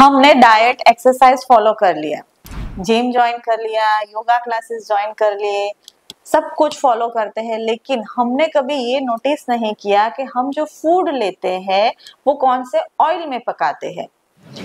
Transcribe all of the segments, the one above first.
हमने diet exercise follow कर लिया, जिम ज्वाइन कर लिया, योगा क्लासेस ज्वाइन कर लिए, सब कुछ फॉलो करते हैं, लेकिन हमने कभी ये नोटिस नहीं किया कि हम जो फूड लेते हैं वो कौन से ऑयल में पकाते हैं।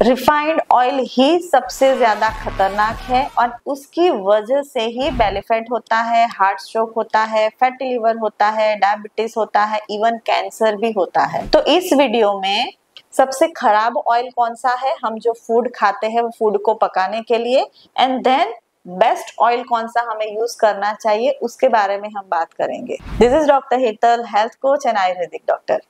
रिफाइंड ऑयल ही सबसे ज्यादा खतरनाक है और उसकी वजह से ही बेली फैट होता है, हार्ट स्ट्रोक होता है, फैटी लिवर होता है, डायबिटीज होता है, इवन कैंसर भी होता है। तो इस वीडियो में सबसे खराब ऑयल कौन सा है, हम जो फूड खाते हैं वो फूड को पकाने के लिए, एंड देन बेस्ट ऑयल कौन सा हमें यूज करना चाहिए उसके बारे में हम बात करेंगे। This is doctor Hetal, health coach and ayurvedic doctor.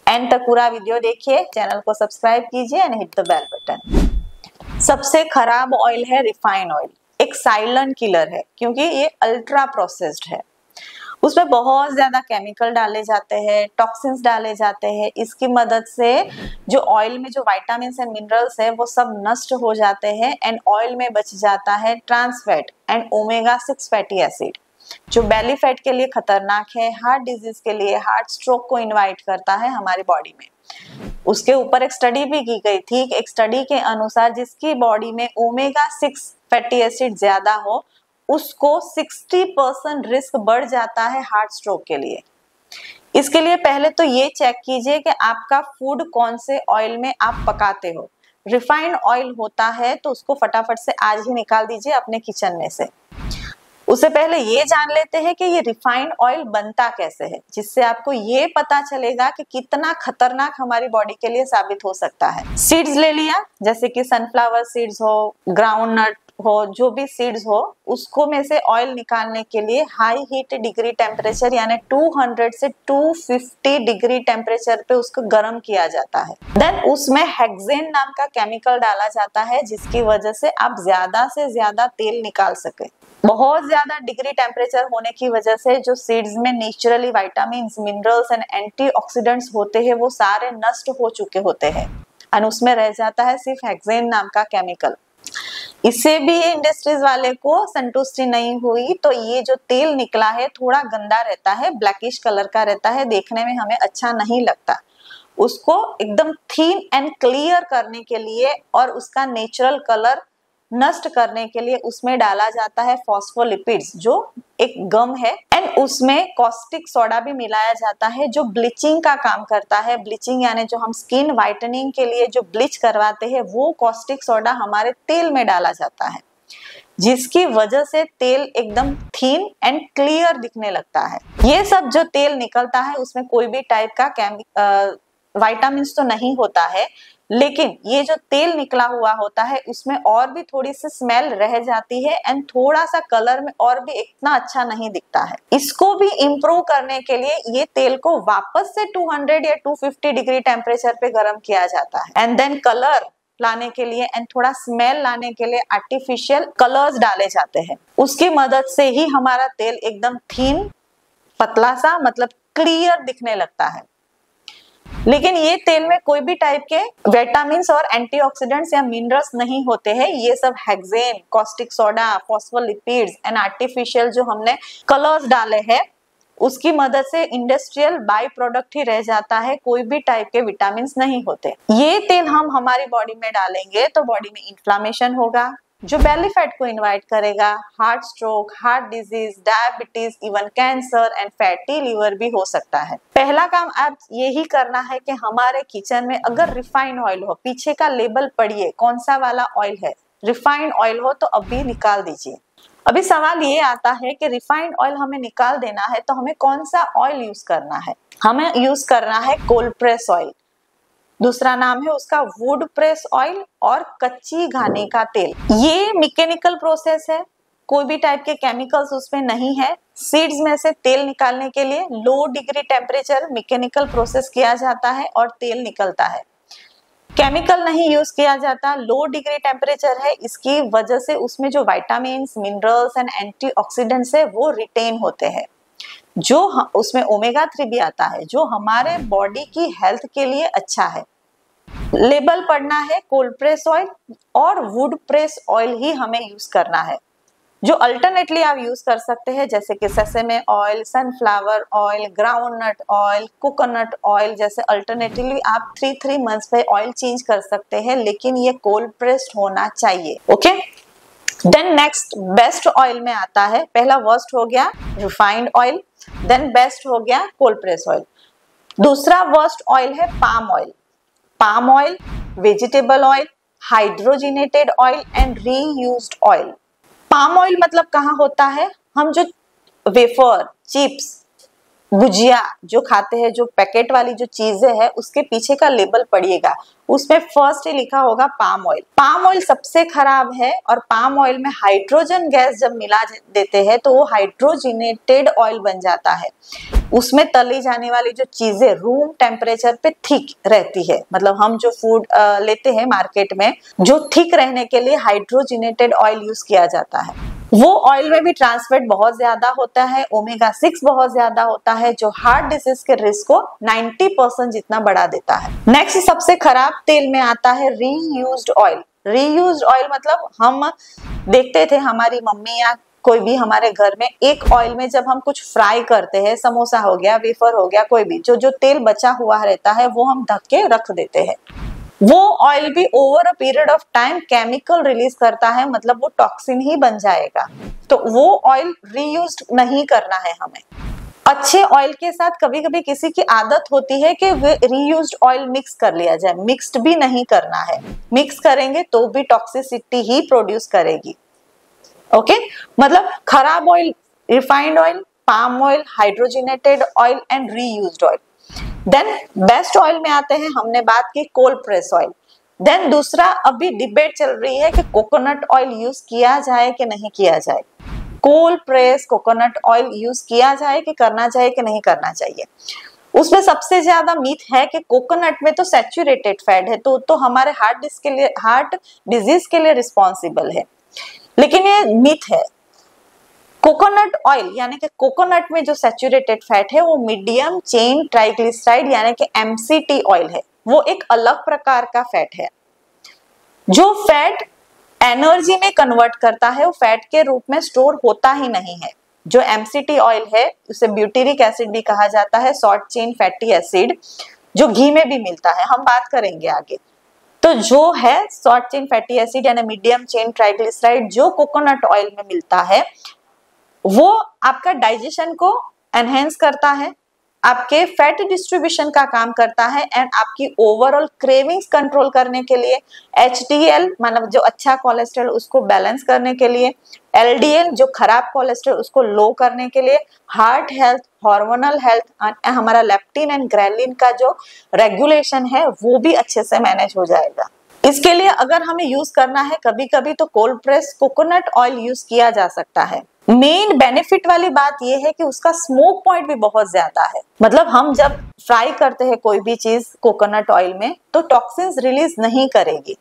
End तक पूरा वीडियो देखिए, चैनल को सब्सक्राइब कीजिए and hit the bell button. सबसे खराब ऑयल है रिफाइंड ऑयल। एक साइलेंट किलर है क्योंकि ये अल्ट्रा प्रोसेस्ड है। उसमें बहुत ज्यादा केमिकल डाले जाते हैं, टॉक्सिन्स डाले जाते हैं। इसकी मदद से जो ऑयल में जो विटामिन्स एंड मिनरल्स है वो सब नष्ट हो जाते हैं एंड ऑयल में बच जाता है trans fat and omega 6 fatty acid, जो बेली फैट के लिए खतरनाक है, हार्ट डिजीज के लिए, हार्ट स्ट्रोक को इनवाइट करता है हमारी बॉडी में। उसके ऊपर एक स्टडी भी की गई थी। एक स्टडी के अनुसार जिसकी बॉडी में ओमेगा 6 फैटी एसिड ज्यादा हो उसको 60% रिस्क बढ़ जाता है हार्ट स्ट्रोक के लिए। इसके लिए पहले तो ये चेक कीजिए कि आपका फूड कौन से ऑयल में आप पकाते हो। रिफाइंड ऑयल होता है तो उसको फटाफट से आज ही निकाल दीजिए अपने किचन में से। उससे पहले ये जान लेते हैं कि ये रिफाइंड ऑयल बनता कैसे है, जिससे आपको ये पता चलेगा कि कितना खतरनाक हमारी बॉडी के लिए साबित हो सकता है। सीड्स ले लिया, जैसे कि सनफ्लावर सीड्स हो, ग्राउंडनट हो, जो भी सीड्स हो, उसको में से ऑयल निकालने के लिए हाई हीट डिग्री टेम्परेचर यानी 200 से 250 डिग्री टेम्परेचर पे उसको गर्म किया जाता है। देन उसमें हेक्सेन नाम का केमिकल डाला जाता है जिसकी वजह से आप ज्यादा से ज्यादा तेल निकाल सके। बहुत ज्यादा डिग्री टेम्परेचर होने की वजह से जो सीड्स में naturally vitamins, minerals and antioxidants होते हैं वो सारे नष्ट हो चुके होते हैं और उसमें रह जाता है सिर्फ हेक्सेन नाम का केमिकल। इससे भी इंडस्ट्रीज वाले को संतुष्टि नहीं हुई तो ये जो तेल निकला है थोड़ा गंदा रहता है, ब्लैकिश कलर का रहता है, देखने में हमें अच्छा नहीं लगता। उसको एकदम थीन एंड क्लियर करने के लिए और उसका नेचुरल कलर नष्ट करने के लिए उसमें डाला जाता है फॉस्फोलिपिड्स, जो एक गम है, एंड उसमें कॉस्टिक सोडा भी मिलाया जाता है जो ब्लीचिंग का काम करता है। ब्लीचिंग यानी जो हम स्किन वाइटनिंग के लिए जो ब्लीच करवाते हैं वो कॉस्टिक सोडा हमारे तेल में डाला जाता है, जिसकी वजह से तेल एकदम थीन एंड क्लियर दिखने लगता है। ये सब जो तेल निकलता है उसमें कोई भी टाइप का विटामिन्स तो नहीं होता है, लेकिन ये जो तेल निकला हुआ होता है उसमें और भी थोड़ी सी स्मेल रह जाती है एंड थोड़ा सा कलर में और भी इतना अच्छा नहीं दिखता है। इसको भी इम्प्रूव करने के लिए ये तेल को वापस से 200 या 250 डिग्री टेम्परेचर पे गर्म किया जाता है एंड देन कलर लाने के लिए एंड थोड़ा स्मेल लाने के लिए आर्टिफिशियल कलर्स डाले जाते हैं। उसकी मदद से ही हमारा तेल एकदम थीन, पतला सा, मतलब क्लियर दिखने लगता है। लेकिन ये तेल में कोई भी टाइप के विटामिन्स और एंटीऑक्सीडेंट्स या मिनरल्स नहीं होते हैं। ये सब hexane, caustic soda, phospholipids and artificial जो हमने कलर्स डाले हैं उसकी मदद से इंडस्ट्रियल बाई प्रोडक्ट ही रह जाता है, कोई भी टाइप के विटामिन्स नहीं होते। ये तेल हम हमारी बॉडी में डालेंगे तो बॉडी में इन्फ्लामेशन होगा जो बेली फैट को इनवाइट करेगा। Heart stroke, heart disease, diabetes, even cancer and fatty liver भी हो सकता है। पहला काम आप यही करना है कि हमारे किचन में अगर रिफाइंड ऑयल हो, पीछे का लेबल पढ़िए कौन सा वाला ऑयल है। रिफाइंड ऑयल हो तो अभी निकाल दीजिए। अभी सवाल ये आता है कि रिफाइंड ऑयल हमें निकाल देना है तो हमें कौन सा ऑयल यूज करना है। हमें यूज करना है कोल्ड प्रेस ऑयल, दूसरा नाम है उसका वुड प्रेस ऑयल और कच्ची घानी का तेल। ये मैकेनिकल प्रोसेस है, कोई भी टाइप के केमिकल्स उसमें नहीं है। सीड्स में से तेल निकालने के लिए लो डिग्री टेम्परेचर मैकेनिकल प्रोसेस किया जाता है और तेल निकलता है। केमिकल नहीं यूज किया जाता, लो डिग्री टेम्परेचर है, इसकी वजह से उसमें जो विटामिन्स, मिनरल्स एंड एंटीऑक्सीडेंट्स है वो रिटेन होते हैं, जो उसमें ओमेगा 3 भी आता है जो हमारे बॉडी की हेल्थ के लिए अच्छा है। लेबल पढ़ना है कोल्ड प्रेस ऑयल और वुड प्रेस ऑयल ही हमें यूज करना है। जो अल्टरनेटली आप यूज कर सकते हैं जैसे कि sesame oil, sunflower oil, groundnut oil, coconut oil, जैसे अल्टरनेटली आप 3 मंथ्स पे ऑयल चेंज कर सकते हैं, लेकिन ये कोल्ड प्रेस्ड होना चाहिए। Okay, then next best oil में आता है, पहला वर्स्ट हो गया रिफाइंड ऑयल, देन बेस्ट हो गया कोल्ड प्रेस ऑयल। दूसरा वर्स्ट ऑयल है palm oil. Palm oil, vegetable oil, hydrogenated oil and reused oil. Palm oil मतलब कहाँ होता है, हम जो वेफर, चिप्स, गुजिया जो खाते हैं, जो पैकेट वाली जो चीजें हैं, उसके पीछे का लेबल पढ़िएगा, उसमें फर्स्ट ही लिखा होगा पाम ऑयल। पाम ऑयल सबसे खराब है, और पाम ऑयल में हाइड्रोजन गैस जब मिला देते हैं तो वो हाइड्रोजिनेटेड ऑयल बन जाता है। उसमें तली जाने वाली जो चीजें रूम टेम्परेचर पे थिक रहती है, मतलब हम जो फूड लेते हैं मार्केट में, जो थिक रहने के लिए हाइड्रोजिनेटेड ऑयल यूज किया जाता है। वो ऑयल में भी ट्रांस फैट बहुत ज्यादा होता है, ओमेगा 6 बहुत ज्यादा होता है, जो हार्ट डिजीज के रिस्क को 90% जितना बढ़ा देता है। नेक्स्ट सबसे खराब तेल में आता है रीयूज्ड ऑयल। रीयूज्ड ऑयल मतलब हम देखते थे हमारी मम्मी या कोई भी हमारे घर में, एक ऑयल में जब हम कुछ फ्राई करते हैं, समोसा हो गया, वेफर हो गया, कोई भी जो तेल बचा हुआ रहता है वो हम ढक के रख देते हैं। वो ऑयल भी over a period of time chemical release करता है, मतलब वो टॉक्सिन ही बन जाएगा। तो वो ऑयल रीयूज्ड नहीं करना है हमें। अच्छे ऑयल के साथ कभी कभी किसी की आदत होती है कि रीयूज्ड ऑयल मिक्स कर लिया जाए, मिक्स्ड भी नहीं करना है। मिक्स करेंगे तो भी टॉक्सिसिटी ही प्रोड्यूस करेगी। ओके, मतलब खराब oil refined oil, palm oil, hydrogenated oil and reused oil. Then best oil में आते हैं, हमने बात की कोल्ड प्रेस ऑयल। देन दूसरा अभी डिबेट चल रही है कि कोकोनट ऑयल यूज किया जाए कि नहीं किया जाए। Cold press coconut oil use किया जाए कि करना चाहिए कि नहीं करना चाहिए। उसमें सबसे ज्यादा मीथ है कि कोकोनट में तो सैचुरेटेड फैट है, तो हमारे हार्ट डिजीज के लिए रिस्पॉन्सिबल है, लेकिन ये मीथ है। कोकोनट ऑयल यानी कि कोकोनट में जो सैचुरेटेड फैट है वो मीडियम चेन ट्राइग्लिसराइड यानी कि MCT ऑयल है, वो एक अलग प्रकार का फैट है। जो फैट एनर्जी में कन्वर्ट करता है वो फैट के रूप में स्टोर होता ही नहीं है। जो MCT ऑयल है उसे ब्यूटेरिक एसिड भी कहा जाता है, शॉर्ट चेन फैटी एसिड, जो घी में भी मिलता है, हम बात करेंगे आगे। तो जो है शॉर्ट चेन फैटी एसिड यानी मीडियम चेन ट्राइग्लिसराइड जो कोकोनट ऑयल में मिलता है, वो आपका डाइजेशन को एनहेंस करता है, आपके फैट डिस्ट्रीब्यूशन का काम करता है, एंड आपकी ओवरऑल क्रेविंग्स कंट्रोल करने के लिए, HDL मतलब जो अच्छा कोलेस्ट्रॉल उसको बैलेंस करने के लिए, LDL जो खराब कोलेस्ट्रॉल उसको लो करने के लिए, हार्ट हेल्थ, हार्मोनल हेल्थ, हमारा लेप्टिन एंड ग्रेलिन का जो रेगुलेशन है वो भी अच्छे से मैनेज हो जाएगा। इसके लिए अगर हमें यूज करना है कभी कभी तो cold press coconut oil use किया जा सकता है। मेन बेनिफिट वाली बात यह है कि उसका स्मोक पॉइंट भी बहुत ज्यादा है, मतलब हम जब फ्राई करते हैं कोई भी चीज कोकोनट ऑयल में तो टॉक्सिन्स रिलीज नहीं करेगी,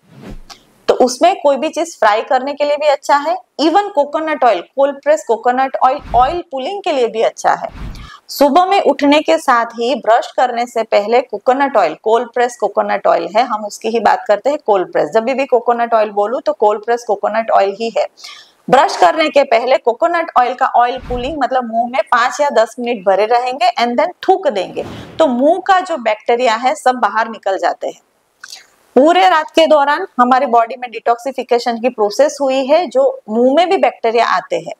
तो उसमें कोई भी चीज फ्राई करने के लिए भी अच्छा है। Even coconut oil, cold press coconut oil oil pulling के लिए भी अच्छा है। सुबह में उठने के साथ ही ब्रश करने से पहले coconut oil, cold press coconut oil है, हम उसकी ही बात करते हैं कोल्ड प्रेस। जब भी कोकोनट ऑयल बोलूं तो कोल्ड प्रेस कोकोनट ऑयल ही है। ब्रश करने के पहले कोकोनट ऑयल का ऑयल पुलिंग मतलब मुंह में 5 या 10 मिनट भरे रहेंगे एंड देन थूक देंगे, तो मुंह का जो बैक्टीरिया है सब बाहर निकल जाते हैं। पूरे रात के दौरान हमारी बॉडी में डिटॉक्सिफिकेशन की प्रोसेस हुई है, जो मुंह में भी बैक्टीरिया आते हैं,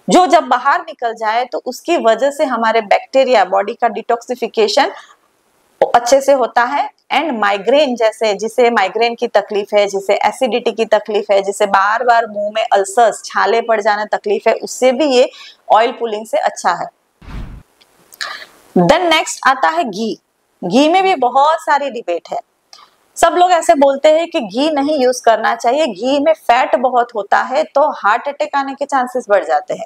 जो जब बाहर निकल जाए तो उसकी वजह से हमारे बैक्टीरिया बॉडी का डिटॉक्सिफिकेशन अच्छे से होता है। एंड माइग्रेन जैसे, जिसे माइग्रेन की तकलीफ है, जिसे एसिडिटी की तकलीफ है, जिसे बार बार मुंह में अल्सर्स, छाले पड़ जाने तकलीफ है, उससे भी ये ऑयल पुलिंग से अच्छा है। देन नेक्स्ट आता है घी। घी में भी बहुत सारी डिबेट है। सब लोग ऐसे बोलते हैं कि घी नहीं यूज करना चाहिए, घी में फैट बहुत होता है तो हार्ट अटैक आने के चांसेस बढ़ जाते हैं,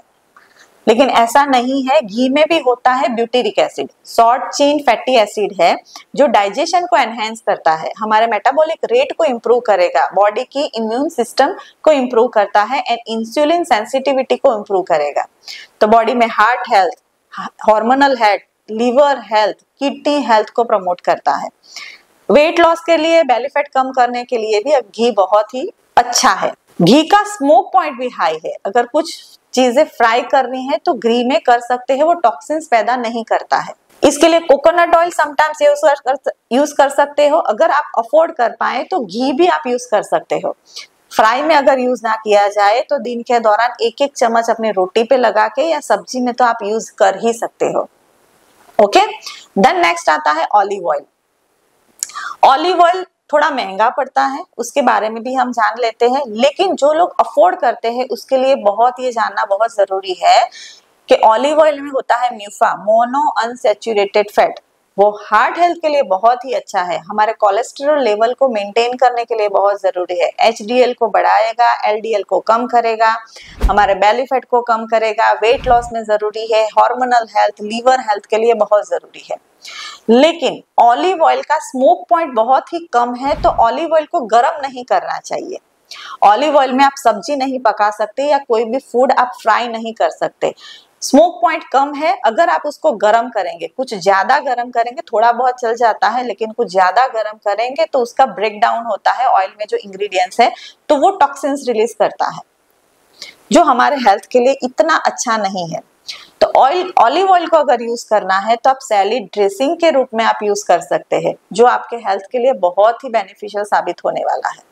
लेकिन ऐसा नहीं है। घी में भी होता है butyric acid, short chain fatty acid है, जो डाइजेशन को एनहेंस करता है, हमारे मेटाबॉलिक रेट को इंप्रूव करेगा, बॉडी की इम्यून सिस्टम को इंप्रूव करता है एंड इंसुलिन सेंसिटिविटी को इंप्रूव करेगा। तो बॉडी में heart health, hormonal health, liver health, kidney health को प्रमोट करता है। वेट लॉस के लिए, बेली फैट कम करने के लिए भी घी बहुत ही अच्छा है। घी का स्मोक पॉइंट भी हाई है। अगर कुछ चीजें फ्राई करनी है तो घी में कर सकते हैं, वो टॉक्सिन्स पैदा नहीं करता है। इसके लिए कोकोनट ऑयल समटाइम्स यूज कर सकते हो। अगर आप अफोर्ड कर पाए तो घी भी आप यूज कर सकते हो। फ्राई में अगर यूज ना किया जाए तो दिन के दौरान एक एक चम्मच अपने रोटी पे लगा के या सब्जी में तो आप यूज कर ही सकते हो। ओके, देन नेक्स्ट आता है ऑलिव ऑयल। ऑलिव ऑयल थोड़ा महंगा पड़ता है, उसके बारे में भी हम जान लेते हैं, लेकिन जो लोग अफोर्ड करते हैं उसके लिए बहुत ये जानना बहुत जरूरी है कि ऑलिव ऑयल में होता है म्यूफा, मोनो अनसैचुरेटेड फैट। वो हार्ट हेल्थ के लिए बहुत ही अच्छा है, हमारे कोलेस्ट्रॉल लेवल को मेंटेन करने के लिए बहुत जरूरी है। एचडीएल को बढ़ाएगा, एलडीएल को कम करेगा, हमारे बेली फैट को कम करेगा, वेट लॉस में जरूरी है, हार्मोनल हेल्थ, लीवर हेल्थ के लिए बहुत जरूरी है। लेकिन ऑलिव ऑयल का स्मोक पॉइंट बहुत ही कम है, तो ऑलिव ऑयल को गर्म नहीं करना चाहिए। ऑलिव ऑयल में आप सब्जी नहीं पका सकते या कोई भी फूड आप फ्राई नहीं कर सकते। स्मोक पॉइंट कम है, अगर आप उसको गर्म करेंगे, कुछ ज्यादा गर्म करेंगे, थोड़ा बहुत चल जाता है, लेकिन कुछ ज्यादा गर्म करेंगे तो उसका ब्रेक डाउन होता है ऑयल में जो इंग्रेडिएंट्स है, तो वो टॉक्सिन्स रिलीज करता है जो हमारे हेल्थ के लिए इतना अच्छा नहीं है। तो ऑलिव ऑयल को अगर यूज करना है तो आप सैलेड ड्रेसिंग के रूप में आप यूज कर सकते हैं, जो आपके हेल्थ के लिए बहुत ही बेनिफिशियल साबित होने वाला है।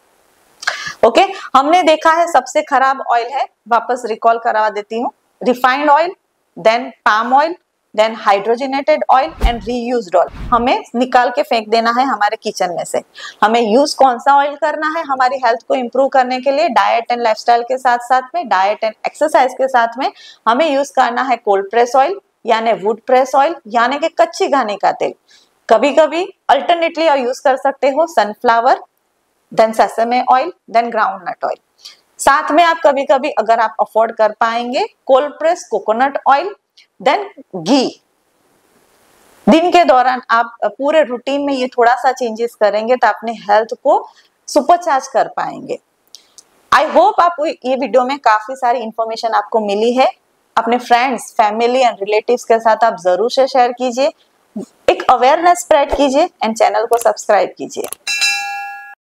ओके, हमने देखा है सबसे खराब ऑयल है, वापस रिकॉल करवा देती हूँ, refined oil, then palm oil, then hydrogenated oil and reused oil. हमें निकाल के फेंक देना है हमारे किचन में से। हमें यूज कौन सा ऑयल करना है हमारी हेल्थ को इंप्रूव करने के लिए, डाइट एंड लाइफस्टाइल के साथ साथ में, डाइट एंड एक्सरसाइज के साथ में हमें यूज करना है कोल्ड प्रेस ऑयल यानी वुड प्रेस ऑयल यानी कि कच्ची घानी का तेल। कभी कभी अल्टरनेटली यूज कर सकते हो sunflower, then sesame oil, then groundnut oil. साथ में आप कभी कभी अगर आप अफोर्ड कर पाएंगे cold press coconut oil, then घी। दिन के दौरान आप पूरे रूटीन में ये थोड़ा सा चेंजेस करेंगे तो अपने हेल्थ को सुपरचार्ज कर पाएंगे। आई होप आप ये वीडियो में काफी सारी इंफॉर्मेशन आपको मिली है। अपने फ्रेंड्स, फैमिली एंड रिलेटिव्स के साथ आप जरूर से शेयर कीजिए, एक अवेयरनेस स्प्रेड कीजिए एंड चैनल को सब्सक्राइब कीजिए।